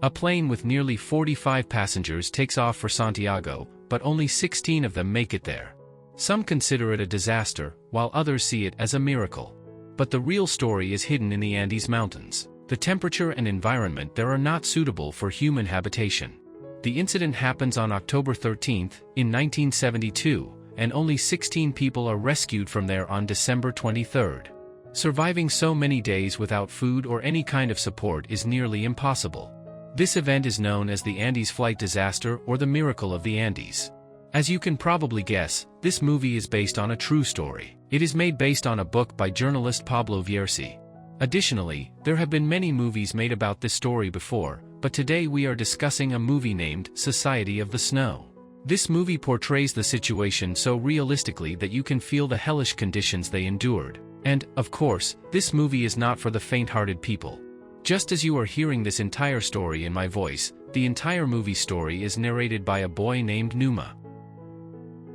A plane with nearly 45 passengers takes off for Santiago, but only 16 of them make it there. Some consider it a disaster, while others see it as a miracle. But the real story is hidden in the Andes Mountains. The temperature and environment there are not suitable for human habitation. The incident happens on October 13, in 1972, and only 16 people are rescued from there on December 23. Surviving so many days without food or any kind of support is nearly impossible. This event is known as the Andes Flight Disaster or the Miracle of the Andes. As you can probably guess, this movie is based on a true story. It is made based on a book by journalist Pablo Vierci. Additionally, there have been many movies made about this story before, but today we are discussing a movie named Society of the Snow. This movie portrays the situation so realistically that you can feel the hellish conditions they endured. And, of course, this movie is not for the faint-hearted people. Just as you are hearing this entire story in my voice, the entire movie story is narrated by a boy named Numa.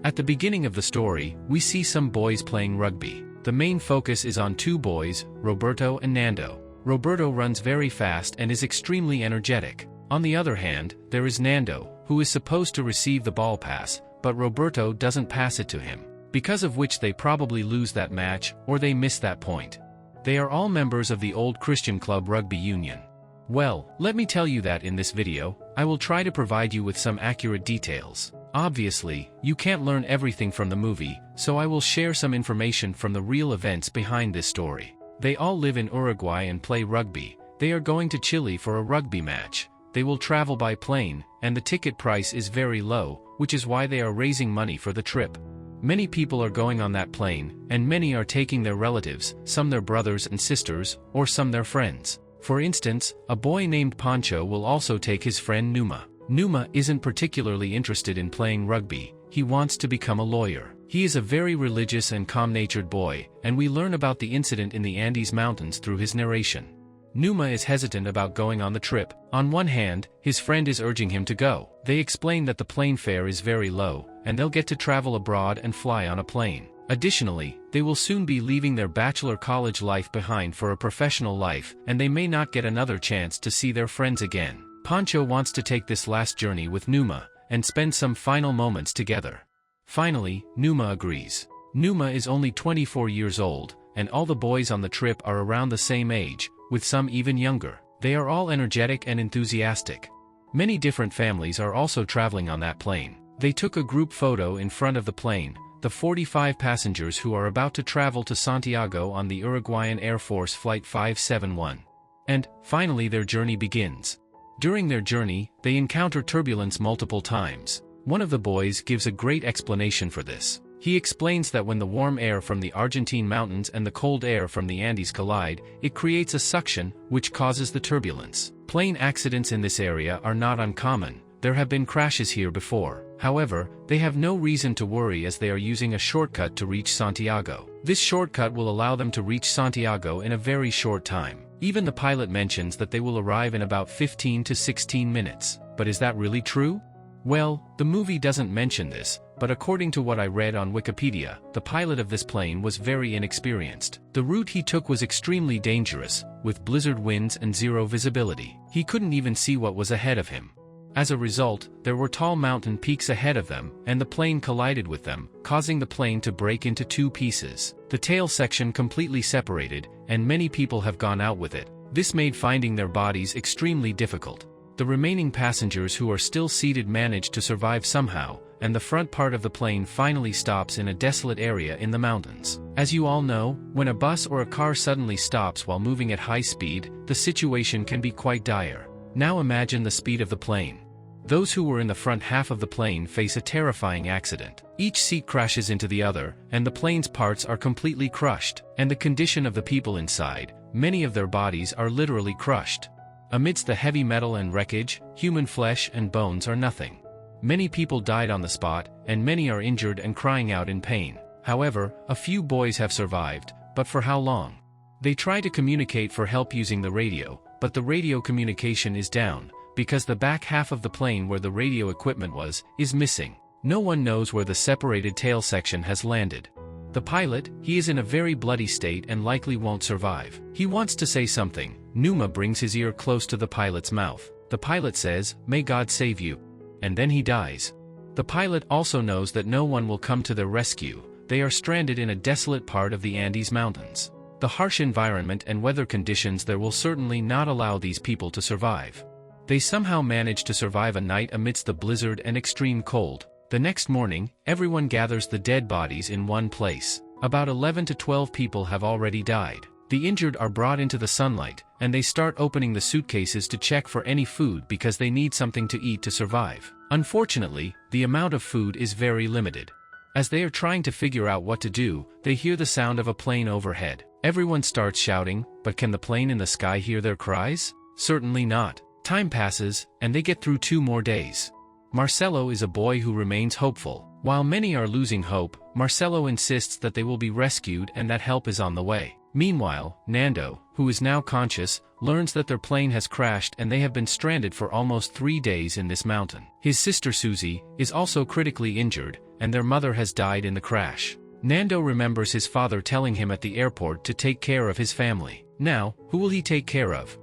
At the beginning of the story, we see some boys playing rugby. The main focus is on two boys, Roberto and Nando. Roberto runs very fast and is extremely energetic. On the other hand, there is Nando, who is supposed to receive the ball pass, but Roberto doesn't pass it to him, because of which they probably lose that match, or they miss that point. They are all members of the Old Christian Club Rugby Union. Well, let me tell you that in this video, I will try to provide you with some accurate details. Obviously, you can't learn everything from the movie, so I will share some information from the real events behind this story. They all live in Uruguay and play rugby. They are going to Chile for a rugby match. They will travel by plane, and the ticket price is very low, which is why they are raising money for the trip. Many people are going on that plane, and many are taking their relatives, some their brothers and sisters, or some their friends. For instance, a boy named Pancho will also take his friend Numa. Numa isn't particularly interested in playing rugby, he wants to become a lawyer. He is a very religious and calm-natured boy, and we learn about the incident in the Andes Mountains through his narration. Numa is hesitant about going on the trip. On one hand, his friend is urging him to go. They explain that the plane fare is very low, and they'll get to travel abroad and fly on a plane. Additionally, they will soon be leaving their bachelor college life behind for a professional life, and they may not get another chance to see their friends again. Pancho wants to take this last journey with Numa, and spend some final moments together. Finally, Numa agrees. Numa is only 24 years old, and all the boys on the trip are around the same age, with some even younger. They are all energetic and enthusiastic. Many different families are also traveling on that plane. They took a group photo in front of the plane, the 45 passengers who are about to travel to Santiago on the Uruguayan Air Force Flight 571. And, finally their journey begins. During their journey, they encounter turbulence multiple times. One of the boys gives a great explanation for this. He explains that when the warm air from the Argentine mountains and the cold air from the Andes collide, it creates a suction, which causes the turbulence. Plane accidents in this area are not uncommon. There have been crashes here before. However, they have no reason to worry as they are using a shortcut to reach Santiago. This shortcut will allow them to reach Santiago in a very short time. Even the pilot mentions that they will arrive in about 15 to 16 minutes. But is that really true? Well, the movie doesn't mention this, but according to what I read on Wikipedia, the pilot of this plane was very inexperienced. The route he took was extremely dangerous, with blizzard winds and zero visibility. He couldn't even see what was ahead of him. As a result, there were tall mountain peaks ahead of them, and the plane collided with them, causing the plane to break into two pieces. The tail section completely separated, and many people have gone out with it. This made finding their bodies extremely difficult. The remaining passengers who are still seated manage to survive somehow, and the front part of the plane finally stops in a desolate area in the mountains. As you all know, when a bus or a car suddenly stops while moving at high speed, the situation can be quite dire. Now imagine the speed of the plane. Those who were in the front half of the plane face a terrifying accident. Each seat crashes into the other, and the plane's parts are completely crushed. And the condition of the people inside, many of their bodies are literally crushed. Amidst the heavy metal and wreckage, human flesh and bones are nothing. Many people died on the spot, and many are injured and crying out in pain. However, a few boys have survived, but for how long? They try to communicate for help using the radio, but the radio communication is down, because the back half of the plane where the radio equipment was, is missing. No one knows where the separated tail section has landed. The pilot, he is in a very bloody state and likely won't survive. He wants to say something. Numa brings his ear close to the pilot's mouth. The pilot says, "May God save you." And then he dies. The pilot also knows that no one will come to their rescue. They are stranded in a desolate part of the Andes Mountains. The harsh environment and weather conditions there will certainly not allow these people to survive. They somehow manage to survive a night amidst the blizzard and extreme cold. The next morning, everyone gathers the dead bodies in one place. About 11 to 12 people have already died. The injured are brought into the sunlight, and they start opening the suitcases to check for any food because they need something to eat to survive. Unfortunately, the amount of food is very limited. As they are trying to figure out what to do, they hear the sound of a plane overhead. Everyone starts shouting, but can the plane in the sky hear their cries? Certainly not. Time passes, and they get through 2 more days. Marcelo is a boy who remains hopeful. While many are losing hope, Marcelo insists that they will be rescued and that help is on the way. Meanwhile, Nando, who is now conscious, learns that their plane has crashed and they have been stranded for almost 3 days in this mountain. His sister Susie is also critically injured, and their mother has died in the crash. Nando remembers his father telling him at the airport to take care of his family. Now, who will he take care of?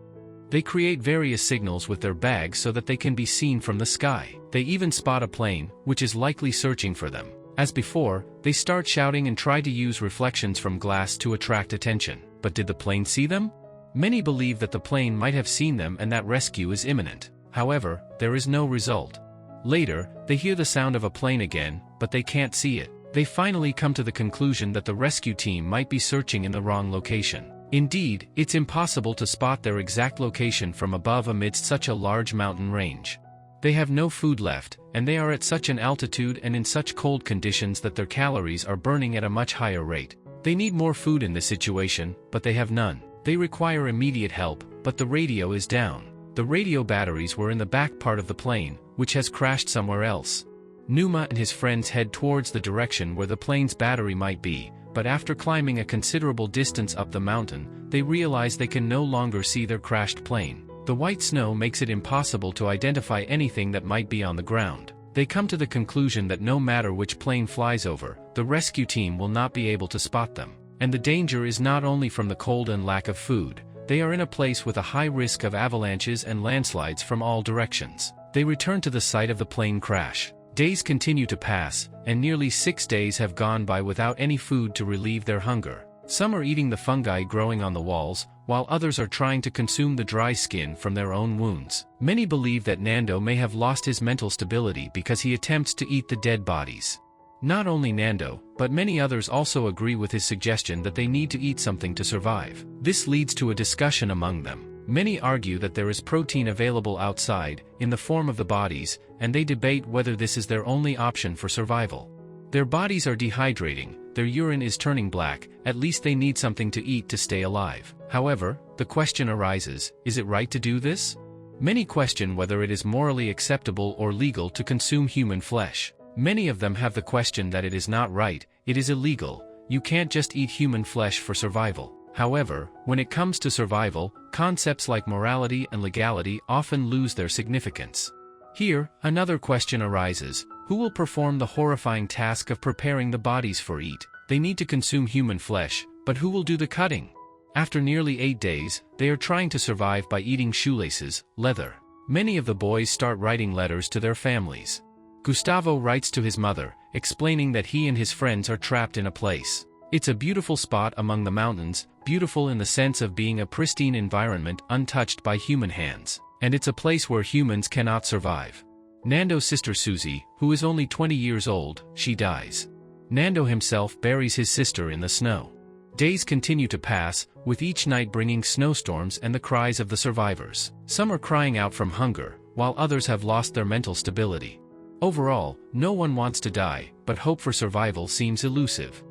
They create various signals with their bags so that they can be seen from the sky. They even spot a plane, which is likely searching for them. As before, they start shouting and try to use reflections from glass to attract attention. But did the plane see them? Many believe that the plane might have seen them and that rescue is imminent. However, there is no result. Later, they hear the sound of a plane again, but they can't see it. They finally come to the conclusion that the rescue team might be searching in the wrong location. Indeed, it's impossible to spot their exact location from above amidst such a large mountain range. They have no food left, and they are at such an altitude and in such cold conditions that their calories are burning at a much higher rate. They need more food in this situation, but they have none. They require immediate help, but the radio is down. The radio batteries were in the back part of the plane, which has crashed somewhere else. Numa and his friends head towards the direction where the plane's battery might be, but after climbing a considerable distance up the mountain, they realize they can no longer see their crashed plane. The white snow makes it impossible to identify anything that might be on the ground. They come to the conclusion that no matter which plane flies over, the rescue team will not be able to spot them. And the danger is not only from the cold and lack of food. They are in a place with a high risk of avalanches and landslides from all directions. They return to the site of the plane crash. Days continue to pass, and nearly 6 days have gone by without any food to relieve their hunger. Some are eating the fungi growing on the walls, while others are trying to consume the dry skin from their own wounds. Many believe that Nando may have lost his mental stability because he attempts to eat the dead bodies. Not only Nando, but many others also agree with his suggestion that they need to eat something to survive. This leads to a discussion among them. Many argue that there is protein available outside, in the form of the bodies, and they debate whether this is their only option for survival. Their bodies are dehydrating, their urine is turning black, at least they need something to eat to stay alive. However, the question arises, is it right to do this? Many question whether it is morally acceptable or legal to consume human flesh. Many of them have the question that it is not right, it is illegal, you can't just eat human flesh for survival. However, when it comes to survival, concepts like morality and legality often lose their significance. Here, another question arises, who will perform the horrifying task of preparing the bodies for eat? They need to consume human flesh, but who will do the cutting? After nearly 8 days, they are trying to survive by eating shoelaces, leather. Many of the boys start writing letters to their families. Gustavo writes to his mother, explaining that he and his friends are trapped in a place. It's a beautiful spot among the mountains, beautiful in the sense of being a pristine environment untouched by human hands. And it's a place where humans cannot survive. Nando's sister Susie, who is only 20 years old, she dies. Nando himself buries his sister in the snow. Days continue to pass, with each night bringing snowstorms and the cries of the survivors. Some are crying out from hunger, while others have lost their mental stability. Overall, no one wants to die, but hope for survival seems elusive.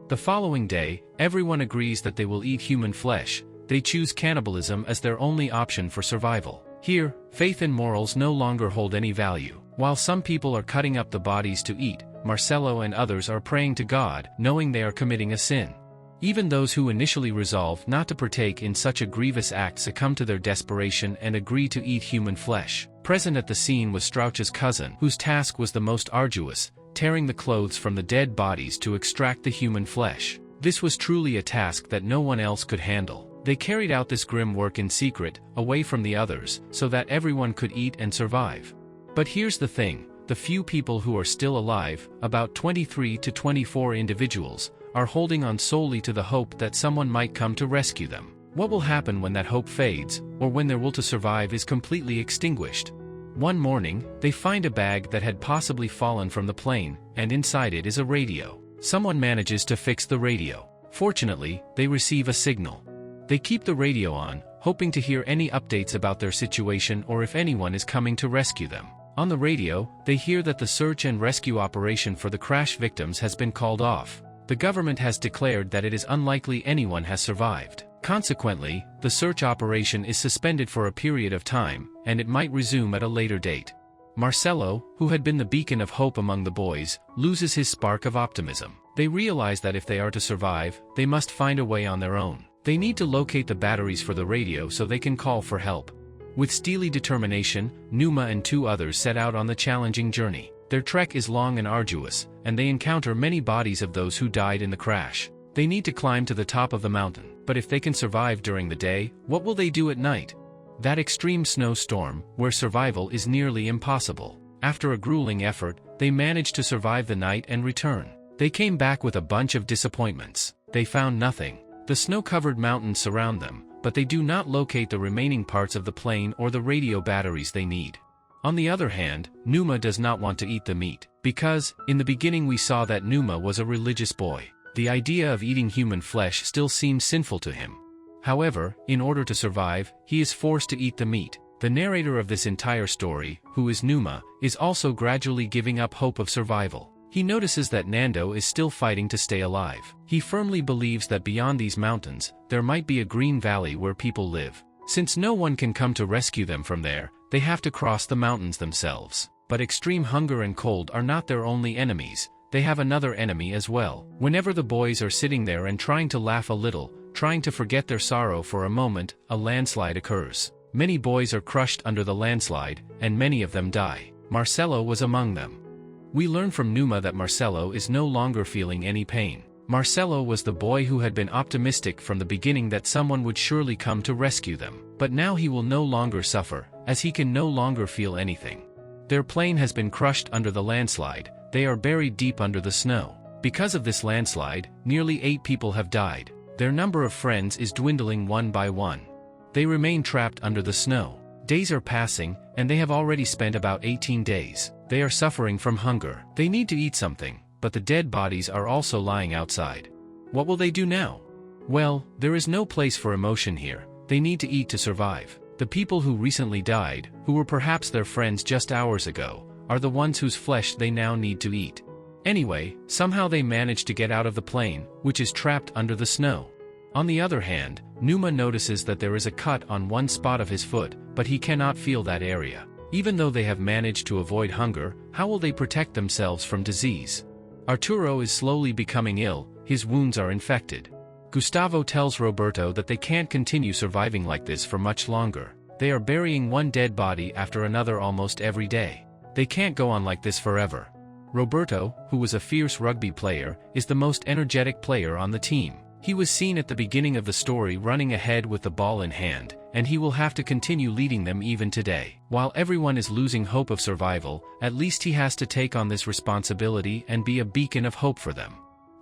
The following day, everyone agrees that they will eat human flesh. They choose cannibalism as their only option for survival. Here, faith and morals no longer hold any value. While some people are cutting up the bodies to eat, Marcelo and others are praying to God, knowing they are committing a sin. Even those who initially resolve not to partake in such a grievous act succumb to their desperation and agree to eat human flesh. Present at the scene was Strauch's cousin, whose task was the most arduous, tearing the clothes from the dead bodies to extract the human flesh. This was truly a task that no one else could handle. They carried out this grim work in secret, away from the others, so that everyone could eat and survive. But here's the thing, the few people who are still alive, about 23 to 24 individuals, are holding on solely to the hope that someone might come to rescue them. What will happen when that hope fades, or when their will to survive is completely extinguished? One morning, they find a bag that had possibly fallen from the plane, and inside it is a radio. Someone manages to fix the radio. Fortunately, they receive a signal. They keep the radio on, hoping to hear any updates about their situation or if anyone is coming to rescue them. On the radio, they hear that the search and rescue operation for the crash victims has been called off. The government has declared that it is unlikely anyone has survived. Consequently, the search operation is suspended for a period of time, and it might resume at a later date. Marcelo, who had been the beacon of hope among the boys, loses his spark of optimism. They realize that if they are to survive, they must find a way on their own. They need to locate the batteries for the radio so they can call for help. With steely determination, Numa and 2 others set out on the challenging journey. Their trek is long and arduous, and they encounter many bodies of those who died in the crash. They need to climb to the top of the mountain, but if they can survive during the day, what will they do at night? That extreme snowstorm, where survival is nearly impossible. After a grueling effort, they manage to survive the night and return. They came back with a bunch of disappointments. They found nothing. The snow-covered mountains surround them, but they do not locate the remaining parts of the plane or the radio batteries they need. On the other hand, Numa does not want to eat the meat, because, in the beginning we saw that Numa was a religious boy. The idea of eating human flesh still seems sinful to him. However, in order to survive, he is forced to eat the meat. The narrator of this entire story, who is Numa, is also gradually giving up hope of survival. He notices that Nando is still fighting to stay alive. He firmly believes that beyond these mountains, there might be a green valley where people live. Since no one can come to rescue them from there, they have to cross the mountains themselves. But extreme hunger and cold are not their only enemies. They have another enemy as well. Whenever the boys are sitting there and trying to laugh a little, trying to forget their sorrow for a moment, a landslide occurs. Many boys are crushed under the landslide, and many of them die. Marcelo was among them. We learn from Numa that Marcelo is no longer feeling any pain. Marcelo was the boy who had been optimistic from the beginning that someone would surely come to rescue them. But now he will no longer suffer, as he can no longer feel anything. Their plane has been crushed under the landslide. They are buried deep under the snow. Because of this landslide, nearly 8 people have died. Their number of friends is dwindling one by one. They remain trapped under the snow. Days are passing, and they have already spent about 18 days. They are suffering from hunger. They need to eat something, but the dead bodies are also lying outside. What will they do now? Well, there is no place for emotion here. They need to eat to survive. The people who recently died, who were perhaps their friends just hours ago, are the ones whose flesh they now need to eat. Anyway, somehow they manage to get out of the plane, which is trapped under the snow. On the other hand, Numa notices that there is a cut on one spot of his foot, but he cannot feel that area. Even though they have managed to avoid hunger, how will they protect themselves from disease? Arturo is slowly becoming ill, his wounds are infected. Gustavo tells Roberto that they can't continue surviving like this for much longer. They are burying one dead body after another almost every day. They can't go on like this forever. Roberto, who was a fierce rugby player, is the most energetic player on the team. He was seen at the beginning of the story running ahead with the ball in hand, and he will have to continue leading them even today. While everyone is losing hope of survival, at least he has to take on this responsibility and be a beacon of hope for them.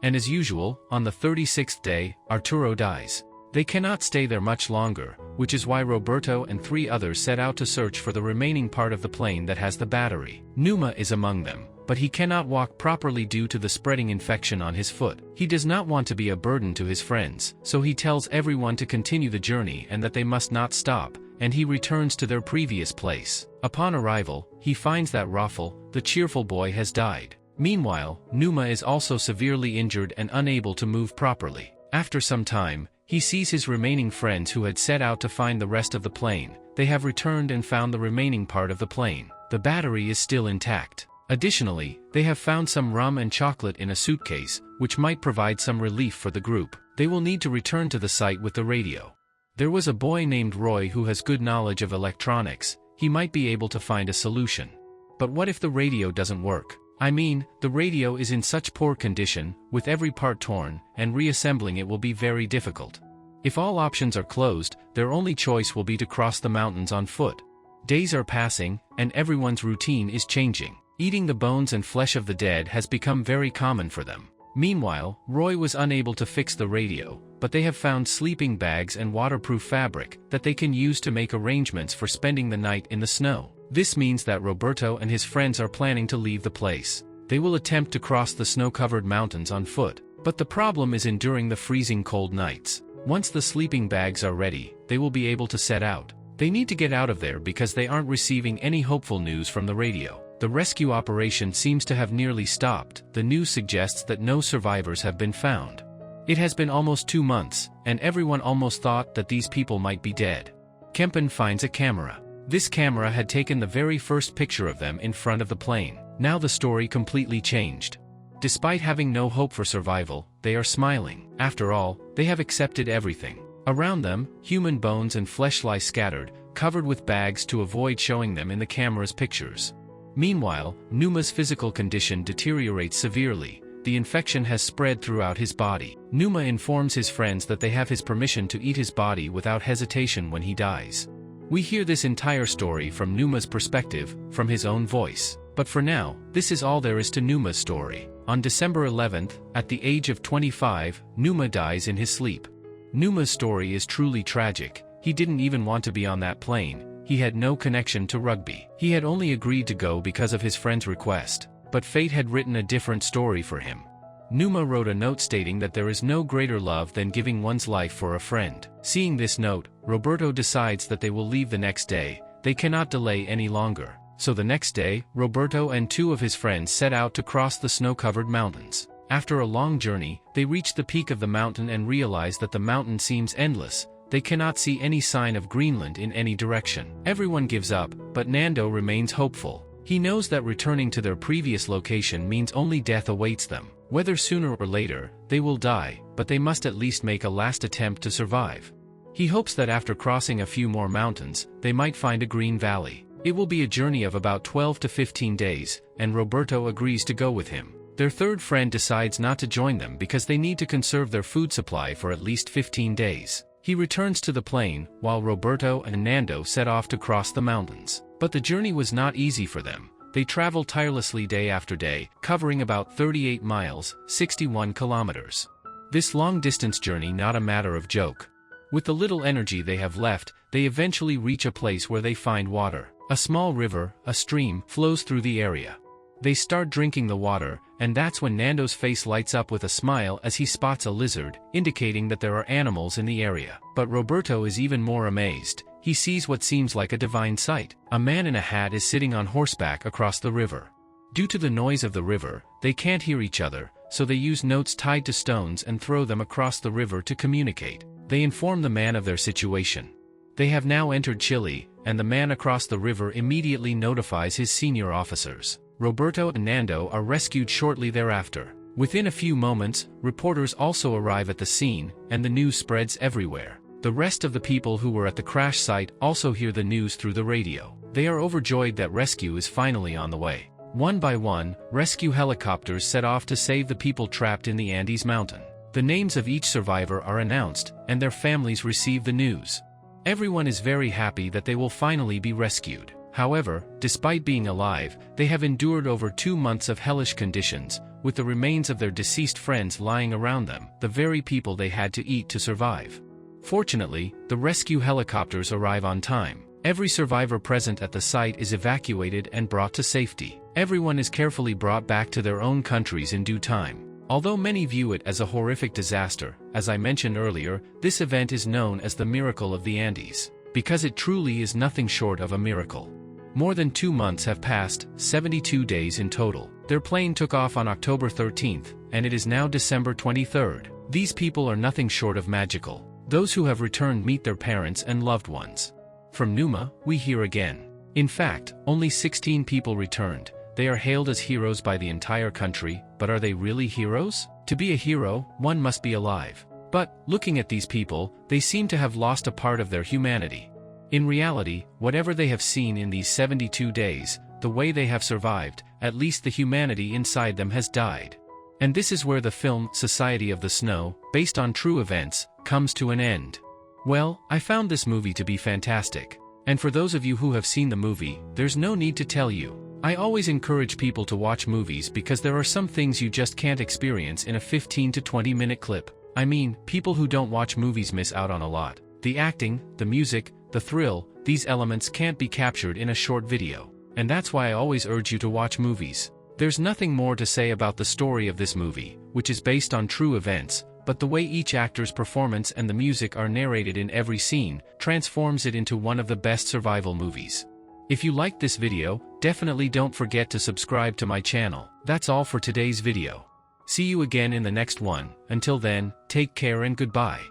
And as usual, on the 36th day, Arturo dies. They cannot stay there much longer, which is why Roberto and 3 others set out to search for the remaining part of the plane that has the battery. Numa is among them, but he cannot walk properly due to the spreading infection on his foot. He does not want to be a burden to his friends, so he tells everyone to continue the journey and that they must not stop, and he returns to their previous place. Upon arrival, he finds that Rafael, the cheerful boy, has died. Meanwhile, Numa is also severely injured and unable to move properly. After some time, he sees his remaining friends who had set out to find the rest of the plane. They have returned and found the remaining part of the plane. The battery is still intact. Additionally, they have found some rum and chocolate in a suitcase, which might provide some relief for the group. They will need to return to the site with the radio. There was a boy named Roy who has good knowledge of electronics. He might be able to find a solution. But what if the radio doesn't work? I mean, the radio is in such poor condition, with every part torn, and reassembling it will be very difficult. If all options are closed, their only choice will be to cross the mountains on foot. Days are passing, and everyone's routine is changing. Eating the bones and flesh of the dead has become very common for them. Meanwhile, Roy was unable to fix the radio, but they have found sleeping bags and waterproof fabric that they can use to make arrangements for spending the night in the snow. This means that Roberto and his friends are planning to leave the place. They will attempt to cross the snow-covered mountains on foot, but the problem is enduring the freezing cold nights. Once the sleeping bags are ready, they will be able to set out. They need to get out of there because they aren't receiving any hopeful news from the radio. The rescue operation seems to have nearly stopped. The news suggests that no survivors have been found. It has been almost 2 months, and everyone almost thought that these people might be dead. Kempen finds a camera. This camera had taken the very first picture of them in front of the plane. Now the story completely changed. Despite having no hope for survival, they are smiling. After all, they have accepted everything. Around them, human bones and flesh lie scattered, covered with bags to avoid showing them in the camera's pictures. Meanwhile, Numa's physical condition deteriorates severely. The infection has spread throughout his body. Numa informs his friends that they have his permission to eat his body without hesitation when he dies. We hear this entire story from Numa's perspective, from his own voice. But for now, this is all there is to Numa's story. On December 11th, at the age of 25, Numa dies in his sleep. Numa's story is truly tragic. He didn't even want to be on that plane. He had no connection to rugby. He had only agreed to go because of his friend's request. But fate had written a different story for him. Numa wrote a note stating that there is no greater love than giving one's life for a friend. Seeing this note, Roberto decides that they will leave the next day. They cannot delay any longer. So the next day, Roberto and 2 of his friends set out to cross the snow-covered mountains. After a long journey, they reach the peak of the mountain and realize that the mountain seems endless. They cannot see any sign of Greenland in any direction. Everyone gives up, but Nando remains hopeful. He knows that returning to their previous location means only death awaits them. Whether sooner or later, they will die, but they must at least make a last attempt to survive. He hopes that after crossing a few more mountains, they might find a green valley. It will be a journey of about 12 to 15 days, and Roberto agrees to go with him. Their third friend decides not to join them because they need to conserve their food supply for at least 15 days. He returns to the plane, while Roberto and Nando set off to cross the mountains. But the journey was not easy for them. They travel tirelessly day after day, covering about 38 miles, 61 kilometers. This long-distance journey not a matter of joke. With the little energy they have left, they eventually reach a place where they find water. A small river, a stream, flows through the area. They start drinking the water, and that's when Nando's face lights up with a smile as he spots a lizard, indicating that there are animals in the area. But Roberto is even more amazed. He sees what seems like a divine sight. A man in a hat is sitting on horseback across the river. Due to the noise of the river, they can't hear each other, so they use notes tied to stones and throw them across the river to communicate. They inform the man of their situation. They have now entered Chile, and the man across the river immediately notifies his senior officers. Roberto and Nando are rescued shortly thereafter. Within a few moments, reporters also arrive at the scene, and the news spreads everywhere. The rest of the people who were at the crash site also hear the news through the radio. They are overjoyed that rescue is finally on the way. One by one, rescue helicopters set off to save the people trapped in the Andes mountain. The names of each survivor are announced, and their families receive the news. Everyone is very happy that they will finally be rescued. However, despite being alive, they have endured over 2 months of hellish conditions, with the remains of their deceased friends lying around them, the very people they had to eat to survive. Fortunately, the rescue helicopters arrive on time. Every survivor present at the site is evacuated and brought to safety. Everyone is carefully brought back to their own countries in due time. Although many view it as a horrific disaster, as I mentioned earlier, this event is known as the Miracle of the Andes, because it truly is nothing short of a miracle. More than 2 months have passed, 72 days in total. Their plane took off on October 13th, and it is now December 23rd. These people are nothing short of magical. Those who have returned meet their parents and loved ones. From Numa, we hear again. In fact, only 16 people returned. They are hailed as heroes by the entire country, but are they really heroes? To be a hero, one must be alive. But, looking at these people, they seem to have lost a part of their humanity. In reality, whatever they have seen in these 72 days, the way they have survived, at least the humanity inside them has died. And this is where the film Society of the Snow, based on true events, comes to an end. Well, I found this movie to be fantastic. And for those of you who have seen the movie, there's no need to tell you. I always encourage people to watch movies because there are some things you just can't experience in a 15 to 20 minute clip. I mean, people who don't watch movies miss out on a lot. The acting, the music, the thrill, these elements can't be captured in a short video. And that's why I always urge you to watch movies. There's nothing more to say about the story of this movie, which is based on true events, but the way each actor's performance and the music are narrated in every scene transforms it into one of the best survival movies. If you liked this video, definitely don't forget to subscribe to my channel. That's all for today's video. See you again in the next one. Until then, take care and goodbye.